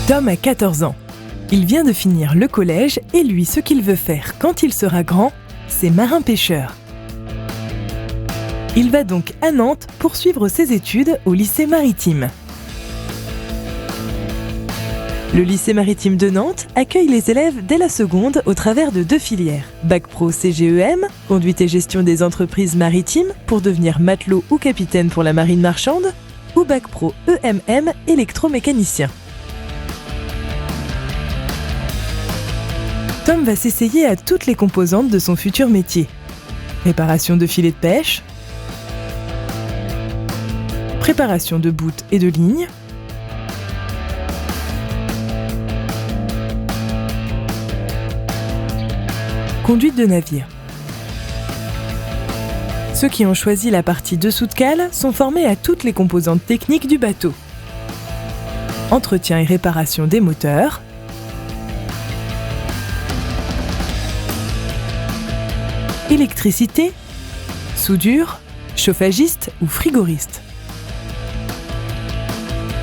Tom a 14 ans. Il vient de finir le collège et lui, ce qu'il veut faire quand il sera grand, c'est marin-pêcheur. Il va donc à Nantes poursuivre ses études au lycée maritime. Le lycée maritime de Nantes accueille les élèves dès la seconde au travers de 2 filières. Bac Pro CGEM, conduite et gestion des entreprises maritimes pour devenir matelot ou capitaine pour la marine marchande, ou Bac Pro EMM, électromécanicien. Tom va s'essayer à toutes les composantes de son futur métier. Réparation de filets de pêche, préparation de boutes et de lignes, conduite de navire. Ceux qui ont choisi la partie dessous de cale sont formés à toutes les composantes techniques du bateau. Entretien et réparation des moteurs, électricité, soudure, chauffagiste ou frigoriste.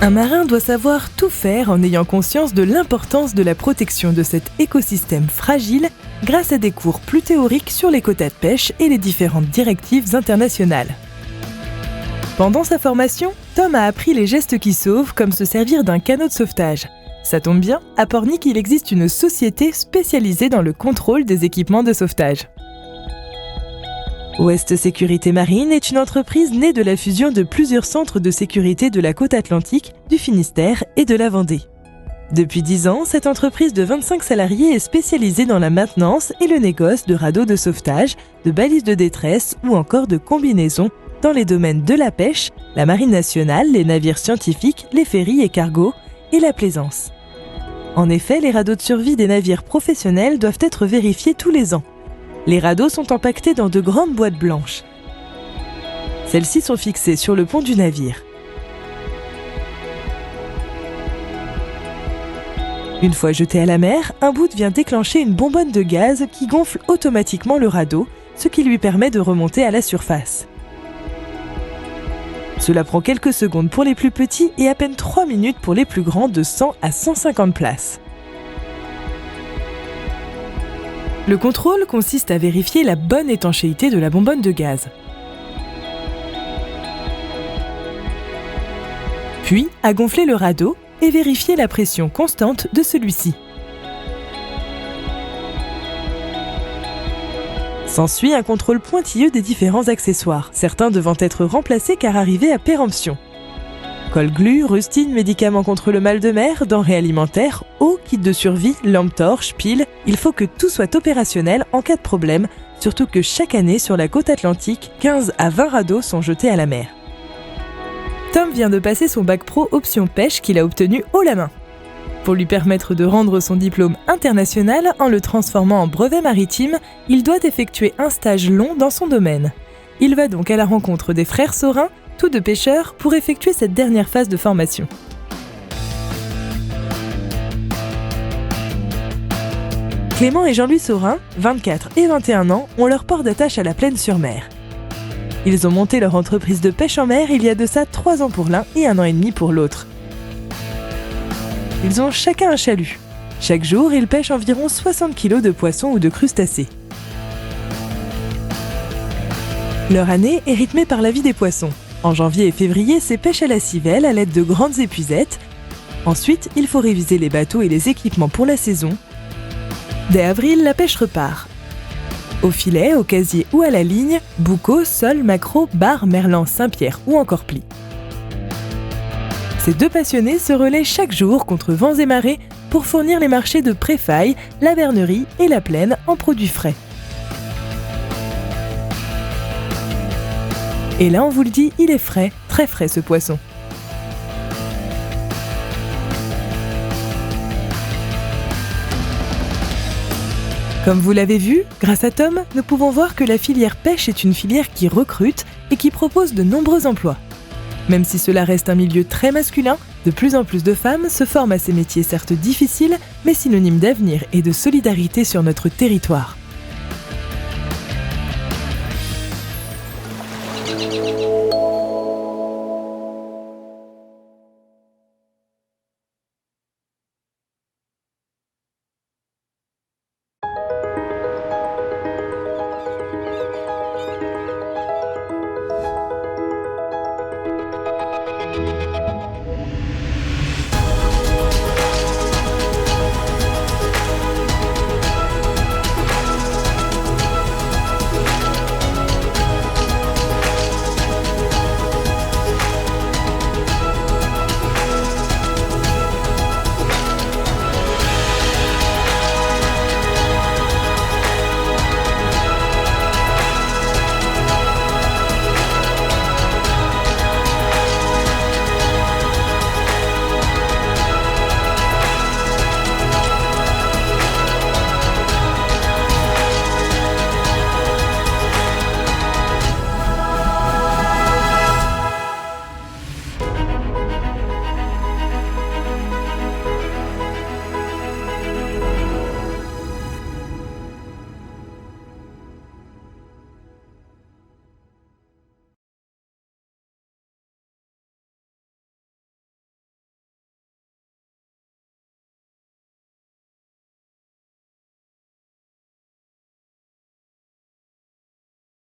Un marin doit savoir tout faire en ayant conscience de l'importance de la protection de cet écosystème fragile grâce à des cours plus théoriques sur les quotas de pêche et les différentes directives internationales. Pendant sa formation, Tom a appris les gestes qui sauvent, comme se servir d'un canot de sauvetage. Ça tombe bien, à Pornic, il existe une société spécialisée dans le contrôle des équipements de sauvetage. Ouest Sécurité Marine est une entreprise née de la fusion de plusieurs centres de sécurité de la côte atlantique, du Finistère et de la Vendée. Depuis 10 ans, cette entreprise de 25 salariés est spécialisée dans la maintenance et le négoce de radeaux de sauvetage, de balises de détresse ou encore de combinaisons dans les domaines de la pêche, la marine nationale, les navires scientifiques, les ferries et cargos et la plaisance. En effet, les radeaux de survie des navires professionnels doivent être vérifiés tous les ans. Les radeaux sont empaquetés dans de grandes boîtes blanches. Celles-ci sont fixées sur le pont du navire. Une fois jeté à la mer, un bout vient déclencher une bonbonne de gaz qui gonfle automatiquement le radeau, ce qui lui permet de remonter à la surface. Cela prend quelques secondes pour les plus petits et à peine 3 minutes pour les plus grands de 100 à 150 places. Le contrôle consiste à vérifier la bonne étanchéité de la bonbonne de gaz. Puis, à gonfler le radeau et vérifier la pression constante de celui-ci. S'ensuit un contrôle pointilleux des différents accessoires, certains devant être remplacés car arrivés à péremption. Colle-glu, rustine, médicaments contre le mal de mer, denrées alimentaires, eau, kit de survie, lampe torche, piles, il faut que tout soit opérationnel en cas de problème, surtout que chaque année sur la côte atlantique, 15 à 20 radeaux sont jetés à la mer. Tom vient de passer son bac pro option pêche qu'il a obtenu haut la main. Pour lui permettre de rendre son diplôme international en le transformant en brevet maritime, il doit effectuer un stage long dans son domaine. Il va donc à la rencontre des frères Saurin, tous deux pêcheurs, pour effectuer cette dernière phase de formation. Clément et Jean-Louis Saurin, 24 et 21 ans, ont leur port d'attache à la Plaine-sur-Mer. Ils ont monté leur entreprise de pêche en mer il y a de ça 3 ans pour l'un et 1 an et demi pour l'autre. Ils ont chacun un chalut. Chaque jour, ils pêchent environ 60 kg de poissons ou de crustacés. Leur année est rythmée par la vie des poissons. En janvier et février, c'est pêche à la civelle à l'aide de grandes épuisettes. Ensuite, il faut réviser les bateaux et les équipements pour la saison. Dès avril, la pêche repart. Au filet, au casier ou à la ligne, boucau, sole, maquereau, bar, merlan, Saint-Pierre ou encore pli. Ces deux passionnés se relaient chaque jour contre vents et marées pour fournir les marchés de Préfaille, la Vernerie et la Plaine en produits frais. Et là, on vous le dit, il est frais, très frais ce poisson. Comme vous l'avez vu, grâce à Tom, nous pouvons voir que la filière pêche est une filière qui recrute et qui propose de nombreux emplois. Même si cela reste un milieu très masculin, de plus en plus de femmes se forment à ces métiers certes difficiles, mais synonymes d'avenir et de solidarité sur notre territoire.